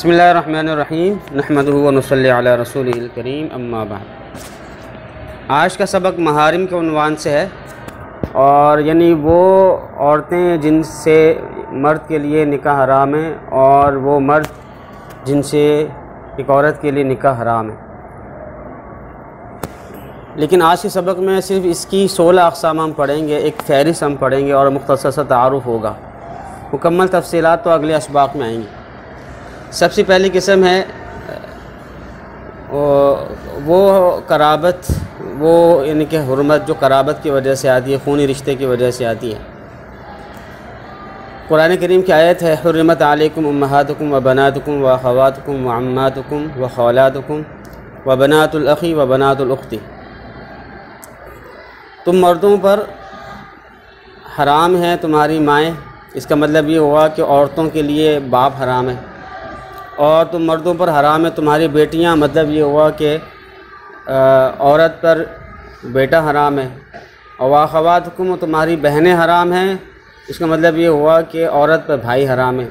बिस्मिल्लाहिर्रहमानिर्रहीम नहमदुहु व नुसल्ली अला रसूलिहिल करीम अम्मा बाद। आज का सबक महारिम के उन्वान से है, और यानी वो औरतें जिनसे मर्द के लिए निकाह हराम है और वो मर्द जिनसे एक औरत के लिए निकाह हराम है। लेकिन आज के सबक में सिर्फ इसकी 16 अक़साम हम पढ़ेंगे, एक फ़हरिस्त हम पढ़ेंगे और मुख्तसर सा तारुफ़ होगा। मुकम्मल तफ़सीलात तो अगले असबाक़ में आएंगी। सबसे पहली किस्म है वो कराबत, वो यानी कि हुर्मत जो कराबत की वजह से आती है, खूनी रिश्ते की वजह से आती है। कुरान करीम की आयत है, हुर्रिमत अलैकुम उम्महातुकुम व बनातुकुम व अख़वातुकुम व अम्मातुकुम व ख़ालातुकुम व बनातुल अख़ी व बनातुल उख़्ती। तुम मर्दों पर हराम है तुम्हारी माएँ। इसका मतलब ये हुआ कि औरतों के लिए बाप हराम है, और तुम मर्दों पर हराम है तुम्हारी बेटियां। मतलब ये हुआ कि औरत पर बेटा हराम है। और अख़वातुकुम तुम्हारी बहनें हराम हैं। इसका मतलब ये हुआ कि औरत पर भाई हराम है।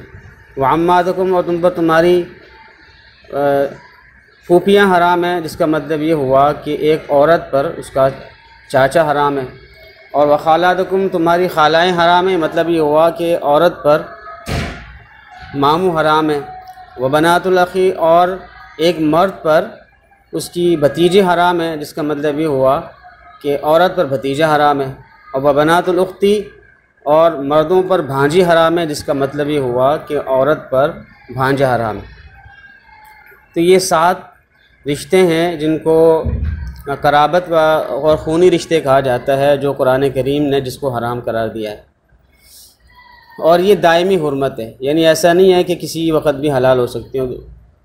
व अम्मातुकुम और तुम पर तुम्हारी फूफियाँ हराम हैं, जिसका मतलब ये हुआ कि एक औरत पर उसका चाचा हराम है। और व ख़ालातुकुम तुम्हारी खालाएँ हराम हैं, मतलब ये हुआ कि औरत पर मामू हराम है। व बनातुल अख़ी और एक मर्द पर उसकी भतीजे हराम है, जिसका मतलब ये हुआ कि औरत पर भतीजा हराम है। और व बनातुल उख़्ती और मर्दों पर भांजी हराम है, जिसका मतलब ये हुआ कि औरत पर भांजा हराम है। तो ये 7 रिश्ते हैं जिनको कराबत और खूनी रिश्ते कहा जाता है, जो कुरान करीम ने जिसको हराम करार दिया है। और ये दायमी हुर्मत है, यानी ऐसा नहीं है कि किसी वक़्त भी हलाल हो सकती हो,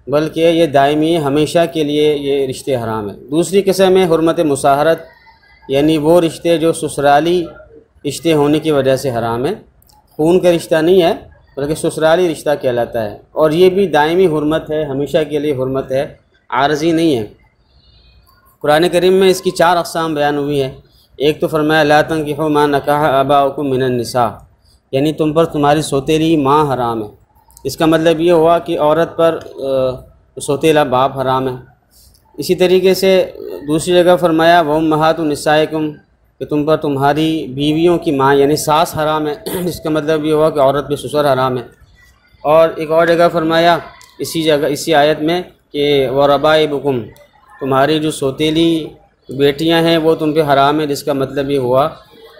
बल्कि ये दायमी हमेशा के लिए ये रिश्ते हराम है। दूसरी किस्म है हुर्मत मुसाहरत, यानी वो रिश्ते जो ससुराली रिश्ते होने की वजह से हराम है। खून का रिश्ता नहीं है बल्कि ससुराली रिश्ता कहलाता है, और ये भी दायमी हुर्मत है, हमेशा के लिए हुर्मत है, आरज़ी नहीं है। कुरान करीम में इसकी 4 अक़साम बयान हुई है। एक तो फरमाया ला तंकिहू मा नकाह आबाउकुम मिनन निसा, यानी तुम पर तुम्हारी सौतेली माँ हराम है। इसका मतलब ये हुआ कि औरत पर सौतेला बाप हराम है। इसी तरीके से दूसरी जगह फरमाया व उम्महातु निसाइकुम, कि तुम पर तुम्हारी बीवियों की माँ यानी सास हराम है। इसका मतलब ये हुआ कि औरत पे ससुर हराम है। और एक और जगह फरमाया इसी आयत में कि व रबाइबुकुम, तुम्हारी जो सौतेली बेटियां हैं वो तुम पे हराम है, जिसका मतलब ये हुआ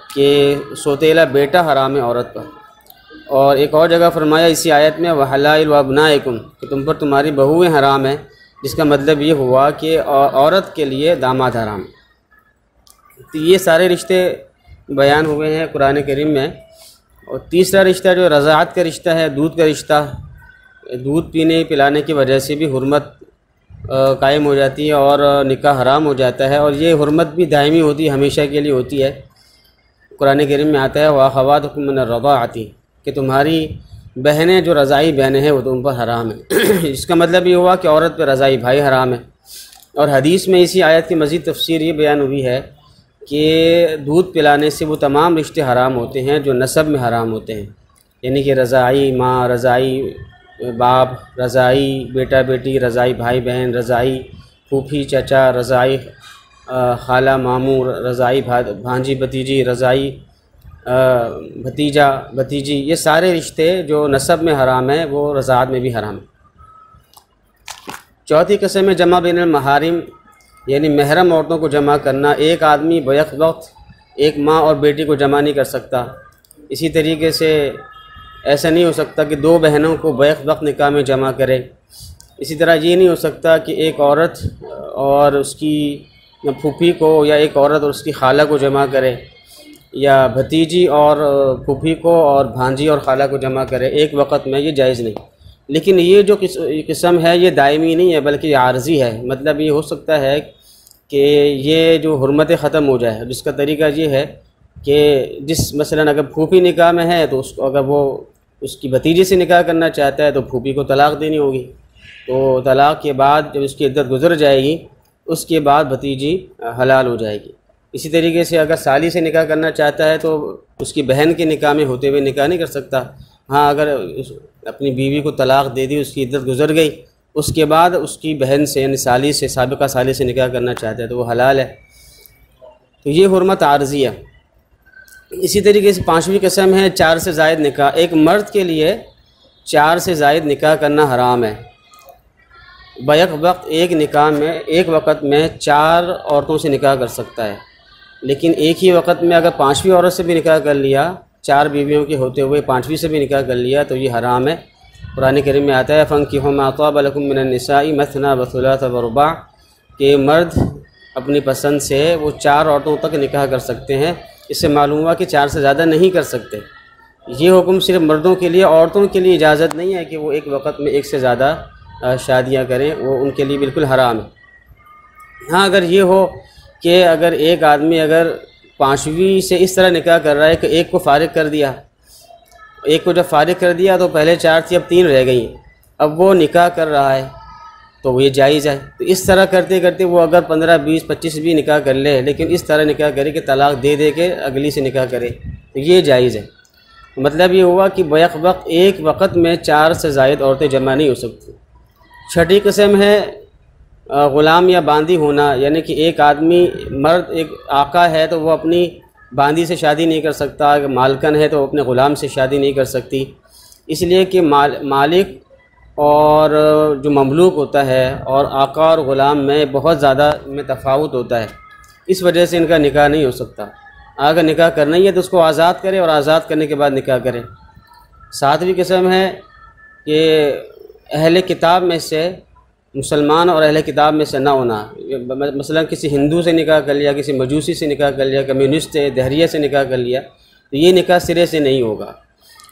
कि सौतेला बेटा हराम है औरत पर। और एक और जगह फरमाया इसी आयत में वहलाइल व अब्नाइकुम, कि तुम पर तुम्हारी बहुएँ हराम है, जिसका मतलब ये हुआ कि औरत के लिए दामाद हराम। तो ये सारे रिश्ते बयान हुए हैं कुरान करीम में। और तीसरा रिश्ता जो रज़ाअत का रिश्ता है, दूध का रिश्ता, दूध पीने पिलाने की वजह से भी हुर्मत कायम हो जाती है और निकाह हराम हो जाता है। और ये हुर्मत भी दायमी होती है, हमेशा के लिए होती है। कुरान करीम में आता है व अख़वातुकुम मिन अर्रज़ाअति, कि तुम्हारी बहनें जो रज़ाई बहनें हैं वो तुम पर हराम है। इसका मतलब ये हुआ कि औरत पर रज़ाई भाई हराम है। और हदीस में इसी आयत की मज़ीद तफसीर ये बयान हुई है कि दूध पिलाने से वो तमाम रिश्ते हराम होते हैं जो नसब में हराम होते हैं, यानी कि रज़ाई माँ, रज़ाई बाप, रज़ाई बेटा बेटी, रज़ाई भाई बहन, रज़ाई फूफी चाचा, रज़ाई खाला मामू, रज़ाई भांजी भतीजी, रज़ाई भतीजा भतीजी, ये सारे रिश्ते जो नसब में हराम है वो रज़ाअत में भी हराम है। चौथी किस्म में जमा बैनुल महारिम, यानी महरम औरतों को जमा करना। एक आदमी बैक वक्त एक माँ और बेटी को जमा नहीं कर सकता। इसी तरीके से ऐसा नहीं हो सकता कि 2 बहनों को बैक वक्त निकाह में जमा करे। इसी तरह ये नहीं हो सकता कि एक औरत और उसकी फूफी को, या एक औरत और उसकी खाला को जमा करे, या भतीजी और फूफी को और भांजी और खाला को जमा करे एक वक्त में, ये जायज़ नहीं। लेकिन ये जो किस्म है ये दायमी नहीं है बल्कि आर्जी है। मतलब ये हो सकता है कि ये जो हुर्मतें ख़त्म हो जाए, जिसका तरीका ये है कि मसलन अगर फूफी निकाह में है तो उसको, अगर वो उसकी भतीजे से निकाह करना चाहता है तो फूफी को तलाक़ देनी होगी। तो तलाक़ के बाद जब उसकी इद्दत गुज़र जाएगी उसके बाद भतीजी हलाल हो जाएगी। इसी तरीके से अगर साली से निकाह करना चाहता है तो उसकी बहन के निकाह में होते हुए निकाह नहीं कर सकता। हाँ, अगर अपनी बीवी को तलाक़ दे दी, उसकी इद्दत गुज़र गई, उसके बाद उसकी बहन से यानी साली से, साबिक़ा साली से निकाह करना चाहते हैं तो वो हलाल है। तो ये हुर्मत आर्ज़ी है। इसी तरीके से पाँचवीं किस्म है 4 से ज़ायद निकाह। एक मर्द के लिए 4 से ज़ायद निकाह करना हराम है। बैक वक्त एक वक्त में 4 औरतों से निकाह कर सकता है, लेकिन एक ही वक्त में अगर 5वीं औरत से भी निकाह कर लिया, 4 बीवियों के होते हुए 5वीं से भी निकाह कर लिया तो ये हराम है। कुरान करीम में आता है फ़ंकिहू मा ताब लकुम मिनन निसाई मथना व थुलाथ व रुबा, कि मर्द अपनी पसंद से वो 4 औरतों तक निकाह कर सकते हैं। इससे मालूम हुआ कि 4 से ज़्यादा नहीं कर सकते। ये हुक्म सिर्फ मर्दों के लिए, औरतों के लिए इजाज़त नहीं है कि वो एक वक्त में 1 से ज़्यादा शादियाँ करें, वो उनके लिए बिल्कुल हराम है। हाँ, अगर ये हो कि अगर एक आदमी अगर 5वीं से इस तरह निकाह कर रहा है कि एक को फ़ारिग कर दिया, एक को जब फ़ारिग कर दिया तो पहले 4 थी अब 3 रह गई, अब वो निकाह कर रहा है तो ये जायज़ है। तो इस तरह करते करते वो अगर 15, 20, 25 भी निकाह कर ले, लेकिन इस तरह निकाह करे कि तलाक़ दे दे के अगली से निकाह करे, तो ये जायज़ है। मतलब ये हुआ कि बैक वक्त एक वक्त में 4 से ज़ायद औरतें जमा नहीं हो सकती। छठी किस्म है ग़ुलाम या बांदी होना, यानी कि एक आदमी मर्द एक आका है तो वो अपनी बांदी से शादी नहीं कर सकता, अगर मालकन है तो वो अपने ग़ुलाम से शादी नहीं कर सकती, इसलिए कि मालिक और जो ममलूक होता है और आका और ग़ुलाम में बहुत ज़्यादा में तफ़ावुत होता है, इस वजह से इनका निकाह नहीं हो सकता। अगर निकाह करना ही है तो उसको आज़ाद करे और आज़ाद करने के बाद निकाह करे। 7वीं किस्म है कि अहले किताब में से, मुसलमान और अहले किताब में से ना होना। मसलन किसी हिंदू से निकाह कर लिया, किसी मजूसी से निकाह कर लिया, कम्युनिस्ट से, दहरिया से निकाह कर लिया, तो ये निकाह सिरे से नहीं होगा।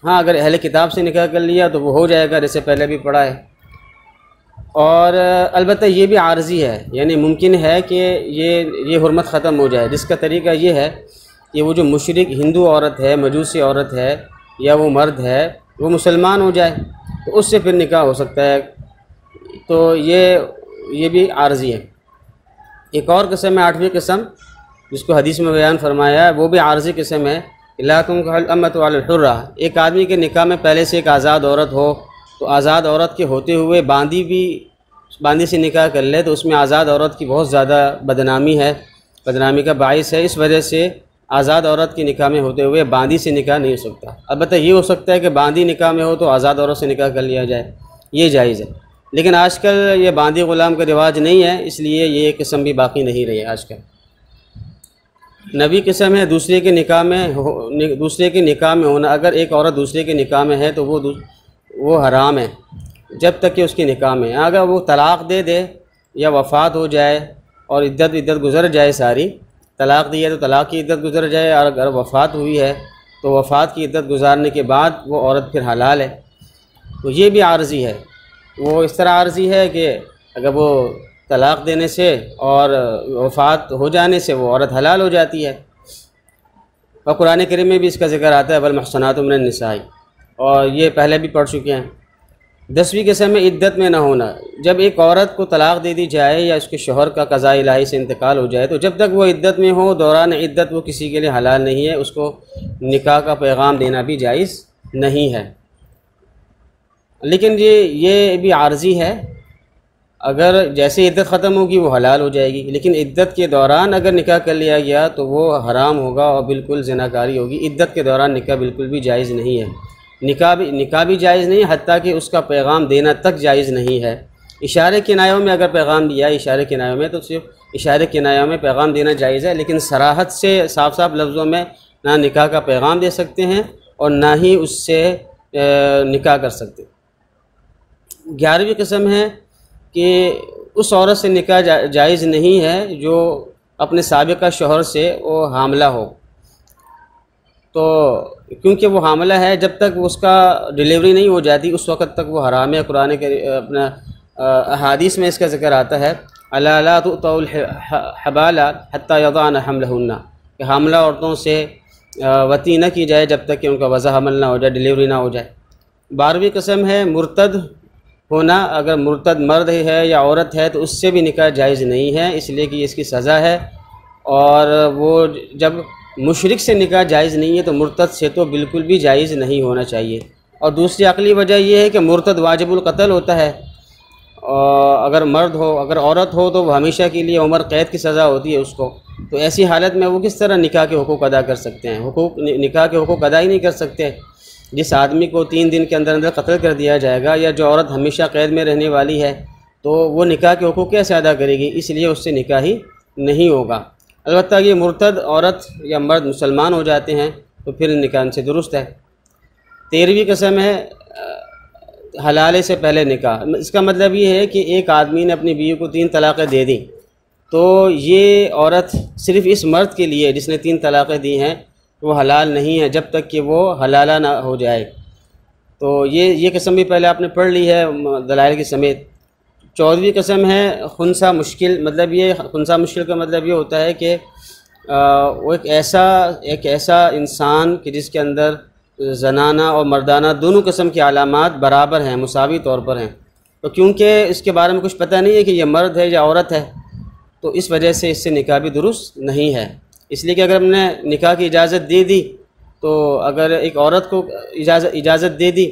हाँ, अगर अहले किताब से निकाह कर लिया तो वो हो जाएगा, जैसे पहले भी पढ़ा है। और अलबत्ता ये भी आर्जी है, यानी मुमकिन है कि ये हुर्मत ख़त्म हो जाए, जिसका तरीका ये है कि वो जो मुशरिक हिंदू औरत है, मजूसी औरत है या वो मर्द है, वो मुसलमान हो जाए तो उससे फिर निकाह हो सकता है। तो ये भी आर्जी है। एक और किस्म है 8वीं किस्म, जिसको हदीस में बयान फरमाया है, वो भी आर्जी किस्म है। ला तुनकहल अमतु अल हुर्रा, एक आदमी के निकाह में पहले से एक आज़ाद औरत हो तो आज़ाद औरत के होते हुए बांदी से निकाह कर ले तो उसमें आज़ाद औरत की बहुत ज़्यादा बदनामी है, बदनामी का बाइस है। इस वजह से आज़ाद औरत के निकाह में होते हुए बांदी से निकाह नहीं हो सकता। अलबत्ता ये हो सकता है कि बांदी निकाह में हो तो आज़ाद औरत से निकाह कर लिया जाए, ये जायज़ है। लेकिन आजकल ये बांदी ग़ुलाम का रिवाज नहीं है, इसलिए ये किस्म भी बाकी नहीं रही है आजकल। 9वीं किस्म है दूसरे के निकाह में होना। अगर एक औरत दूसरे के निकाह में है तो वो हराम है जब तक कि उसके निकाह में। अगर वो तलाक़ दे दे या वफ़ात हो जाए और इद्दत गुज़र जाए, सारी तलाक़ दी है तो तलाक़ की इद्दत गुज़र जाए, और अगर वफ़ात हुई है तो वफ़ात की इद्दत गुज़ारने के बाद वो औरत फिर हलाल है। तो ये भी आर्जी है। वो इस तरह आर्जी है कि अगर वो तलाक़ देने से और वफ़ात हो जाने से वो औरत हलाल हो जाती है। और कुरान करीम में भी इसका ज़िक्र आता है वल मुहसनातु मिनन निसाई, और ये पहले भी पढ़ चुके हैं। 10वीं किस्म में इद्दत में ना होना। जब एक औरत को तलाक़ दे दी जाए या उसके शोहर का क़ज़ा इलाही से इंतकाल हो जाए तो जब तक वो इद्दत में हो, दौरान इद्दत वो किसी के लिए हलाल नहीं है, उसको निकाह का पैगाम देना भी जायज़ नहीं है। लेकिन ये भी आर्जी है। अगर जैसे इद्दत ख़त्म होगी वो हलाल हो जाएगी, लेकिन इद्दत के दौरान अगर निकाह कर लिया गया तो वो हराम होगा और बिल्कुल ज़िनाकारी होगी। इद्दत के दौरान निकाह बिल्कुल भी जायज़ नहीं है। निकाह भी जायज़ नहीं, हत्ता कि उसका पैगाम देना तक जायज़ नहीं है। इशारे किनायों में अगर पैगाम दिया, इशारे किनायों में, तो सिर्फ इशारे किनायों में पैगाम देना जायज़ है, लेकिन सराहत से साफ साफ लफ्ज़ों में ना निकाह का पैगाम दे सकते हैं और ना ही उससे निकाह कर सकते। 11वीं किस्म है कि उस औरत से निकाह जायज़ नहीं है जो अपने साबिक़ा शौहर से वो हामला हो। तो क्योंकि वो हामला है, जब तक उसका डिलीवरी नहीं हो जाती उस वक़्त तक वो हराम है। कुरान के अपना अहादीस में इसका ज़िक्र आता है अला ला तुतउल हबाला हत्ता यज़अन हमलहुन्ना, कि हामला औरतों से वती न की जाए जब तक कि उनका वज़ा हमल ना हो जाए, डिलीवरी ना हो जाए। 12वीं किस्म है मुर्तद होना। अगर मुर्तद मर्द है या औरत है तो उससे भी निकाह जायज़ नहीं है, इसलिए कि इसकी सज़ा है। और वो जब मुशरिक से निकाह जायज़ नहीं है तो मुर्तद से तो बिल्कुल भी जायज़ नहीं होना चाहिए। और दूसरी अकली वजह यह है कि मुर्तद वाजिबुल कत्ल होता है, और अगर मर्द हो, अगर औरत हो तो वह हमेशा के लिए उम्र कैद की सज़ा होती है उसको। तो ऐसी हालत में वो किस तरह निकाह के हुकूक अदा कर सकते हैं? निकाह के हुकूक अदा ही नहीं कर सकते। जिस आदमी को 3 दिन के अंदर अंदर कत्ल कर दिया जाएगा, या जो औरत हमेशा कैद में रहने वाली है, तो वो निकाह के हुकूक कैसे अदा करेगी? इसलिए उससे निकाह ही नहीं होगा। अलबत्ता ये मुर्तद औरत या मर्द मुसलमान हो जाते हैं तो फिर निकाह से दुरुस्त है। 13वीं कसम है हलाले से पहले निकाह। इसका मतलब ये है कि एक आदमी ने अपनी बीवी को 3 तलाक़ें दे दी, तो ये औरत सिर्फ़ इस मर्द के लिए जिसने 3 तलाक़ें दी हैं वो हलाल नहीं है जब तक कि वो हलाला ना हो जाए। तो ये कसम भी पहले आपने पढ़ ली है दलाइल के समेत। 14वीं कसम है खुनसा मुश्किल। मतलब ये खुनसा मुश्किल का मतलब ये होता है कि वो एक ऐसा इंसान कि जिसके अंदर जनाना और मर्दाना दोनों किस्म की अलामात बराबर हैं, मुसावी तौर पर हैं। तो क्योंकि इसके बारे में कुछ पता नहीं है कि ये मर्द है या औरत है, तो इस वजह से इससे निकाह भी दुरुस्त नहीं है। इसलिए कि अगर हमने निकाह की इजाज़त दे दी, तो अगर एक औरत को इजाज़त दे दी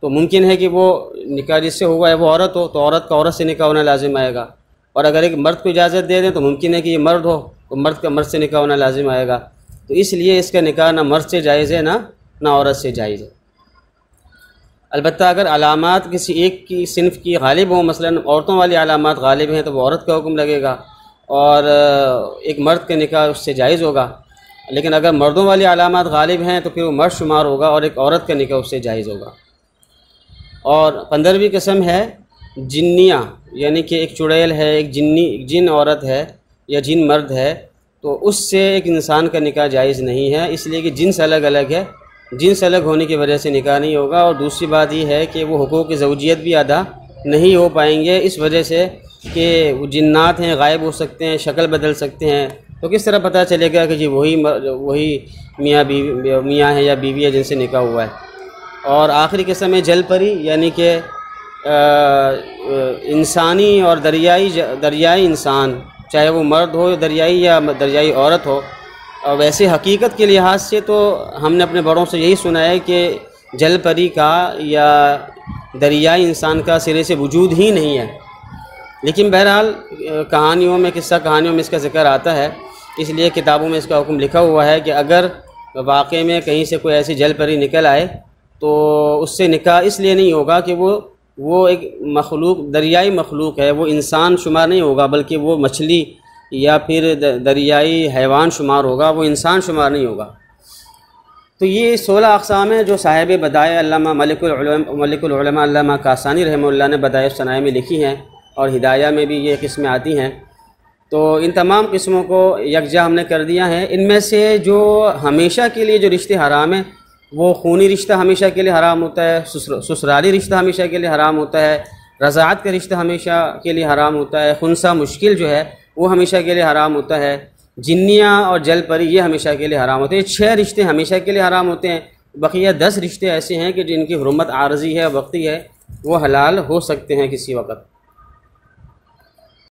तो मुमकिन है कि वो निकाह जिससे हुआ है वो औरत हो, तो औरत का औरत से निकाह होना लाजिम आएगा। और अगर एक मर्द को इजाज़त दे दें तो मुमकिन है कि ये मर्द हो, तो मर्द का मर्द से निकाह होना लाजिम आएगा। तो इसलिए इसका निकाह ना मर्द से जायज़ है ना औरत से जायज़ है। अलबत्ता अगर अलामात किसी एक की सिनफ की गालिब हों, मसलन औरतों वाली अलामात गालिब हैं, तो वो औरत का हुक्म लगेगा और एक मर्द का निकाह उससे जायज़ होगा। लेकिन अगर मर्दों वाली अलामात गालिब हैं तो फिर वो मर्द शुमार होगा और एक औरत का निकाह उससे जायज़ होगा। और 15वीं कसम है जिन्निया, यानी कि एक चुड़ैल है, एक जिन औरत है या जिन मर्द है, तो उससे एक इंसान का निकाह जायज़ नहीं है, इसलिए कि जिन्स अलग अलग है। जिन्स अलग होने की वजह से निकाह नहीं होगा। और दूसरी बात यह है कि वो हुकूक ज़ौजियत भी अदा नहीं हो पाएंगे, इस वजह से कि वो जिन्नात हैं, गायब हो सकते हैं, शक्ल बदल सकते हैं। तो किस तरह पता चलेगा कि जी वही मियाँ है या बीवी है जिनसे निकाह हुआ है। और आखिरी किस्म है जल परी, यानी कि इंसानी और दरियाई इंसान, चाहे वो मर्द हो दरियाई या दरियाई औरत हो। और वैसे हकीकत के लिहाज से तो हमने अपने बड़ों से यही सुना है कि जल परी का या दरियाई इंसान का सिरे से वजूद ही नहीं है। लेकिन बहरहाल कहानियों में, किस्सा कहानियों में इसका ज़िक्र आता है, इसलिए किताबों में इसका हुक्म लिखा हुआ है कि अगर वाक़ई में कहीं से कोई ऐसी जल परी निकल आए तो उससे निकाह इसलिए नहीं होगा कि वो एक मखलूक, दरियाई मखलूक है, वो इंसान शुमार नहीं होगा, बल्कि वो मछली या फिर दरियाई हैवान शुमार होगा, वो इंसान शुमार नहीं होगा। तो ये 16 अक़साम हैं जो साहिब बदाए अल्लामा मलिकुल उलमा अल्लामा कासानी रहमतुल्लाह ने बदाए सनाए में लिखी हैं, और हिदाया में भी ये किस्में आती हैं। तो इन तमाम किस्मों को यकजा हमने कर दिया है। इनमें से जो हमेशा के लिए जो रिश्ते हराम हैं, वो खूनी रिश्ता हमेशा के लिए हराम होता है, ससुराली रिश्ता हमेशा के लिए हराम होता है, रज़ाअत का रिश्ता हमेशा के लिए हराम होता है, खुनसा मुश्किल जो है वो हमेशा के लिए हराम होता है, जिन्नियाँ और जल परी ये हमेशा के लिए हराम होते हैं। 6 रिश्ते हमेशा के लिए हराम होते हैं। बकिया 10 रिश्ते ऐसे हैं कि जिनकी हुर्मत आरज़ी है, वक्ती है, वो हलाल हो सकते हैं किसी वक्त।